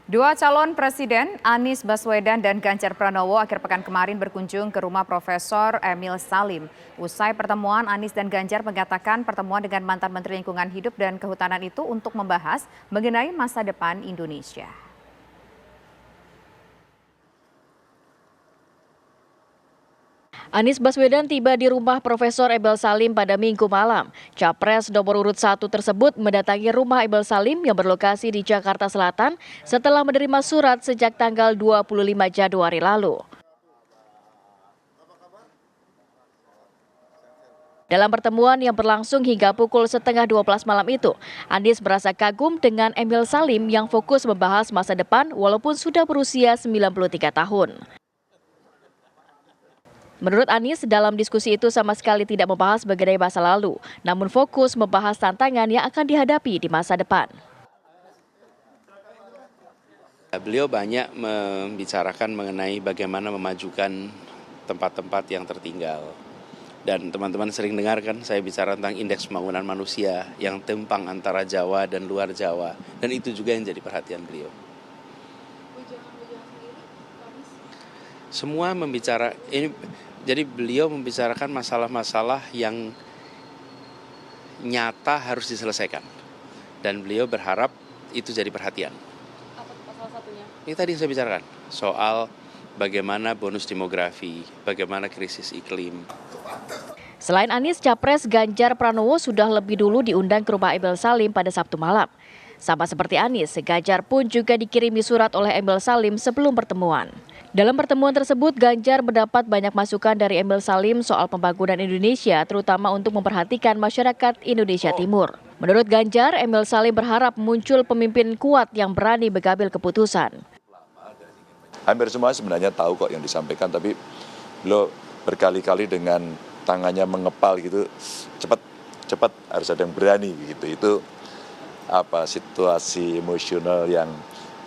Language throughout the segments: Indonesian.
Dua calon presiden, Anies Baswedan dan Ganjar Pranowo, akhir pekan kemarin berkunjung ke rumah Profesor Emil Salim. Usai pertemuan, Anies dan Ganjar mengatakan pertemuan dengan mantan Menteri Lingkungan Hidup dan Kehutanan itu untuk membahas mengenai masa depan Indonesia. Anies Baswedan tiba di rumah Profesor Emil Salim pada Minggu malam. Capres nomor urut 1 tersebut mendatangi rumah Emil Salim yang berlokasi di Jakarta Selatan setelah menerima surat sejak tanggal 25 Januari lalu. Dalam pertemuan yang berlangsung hingga pukul setengah 12 malam itu, Anies merasa kagum dengan Emil Salim yang fokus membahas masa depan walaupun sudah berusia 93 tahun. Menurut Anies, dalam diskusi itu sama sekali tidak membahas mengenai masa lalu, namun fokus membahas tantangan yang akan dihadapi di masa depan. Beliau banyak membicarakan mengenai bagaimana memajukan tempat-tempat yang tertinggal. Dan teman-teman sering dengar kan saya bicara tentang indeks pembangunan manusia yang timpang antara Jawa dan luar Jawa. Dan itu juga yang jadi perhatian beliau. Semua jadi beliau membicarakan masalah-masalah yang nyata harus diselesaikan. Dan beliau berharap itu jadi perhatian. Apa salah satunya? Ini tadi yang saya bicarakan, soal bagaimana bonus demografi, bagaimana krisis iklim. Selain Anies, Capres Ganjar Pranowo sudah lebih dulu diundang ke rumah Emil Salim pada Sabtu malam. Sama seperti Anies, Ganjar pun juga dikirimi surat oleh Emil Salim sebelum pertemuan. Dalam pertemuan tersebut, Ganjar mendapat banyak masukan dari Emil Salim soal pembangunan Indonesia, terutama untuk memperhatikan masyarakat Indonesia Timur. Menurut Ganjar, Emil Salim berharap muncul pemimpin kuat yang berani mengambil keputusan. Hampir semua sebenarnya tahu kok yang disampaikan, tapi berkali-kali dengan tangannya mengepal gitu, cepat harus ada yang berani gitu. Itu situasi emosional yang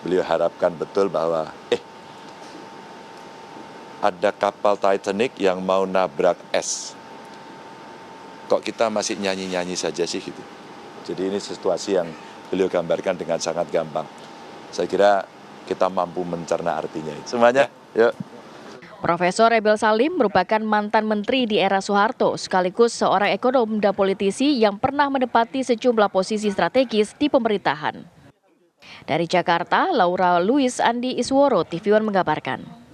beliau harapkan betul bahwa ada kapal Titanic yang mau nabrak es. Kok kita masih nyanyi-nyanyi saja sih gitu. Jadi ini situasi yang beliau gambarkan dengan sangat gampang. Saya kira kita mampu mencerna artinya. Semuanya, yuk. Profesor Emil Salim merupakan mantan menteri di era Soeharto, sekaligus seorang ekonom dan politisi yang pernah menempati sejumlah posisi strategis di pemerintahan. Dari Jakarta, Laura Louis Andi Isworo, TV One mengabarkan.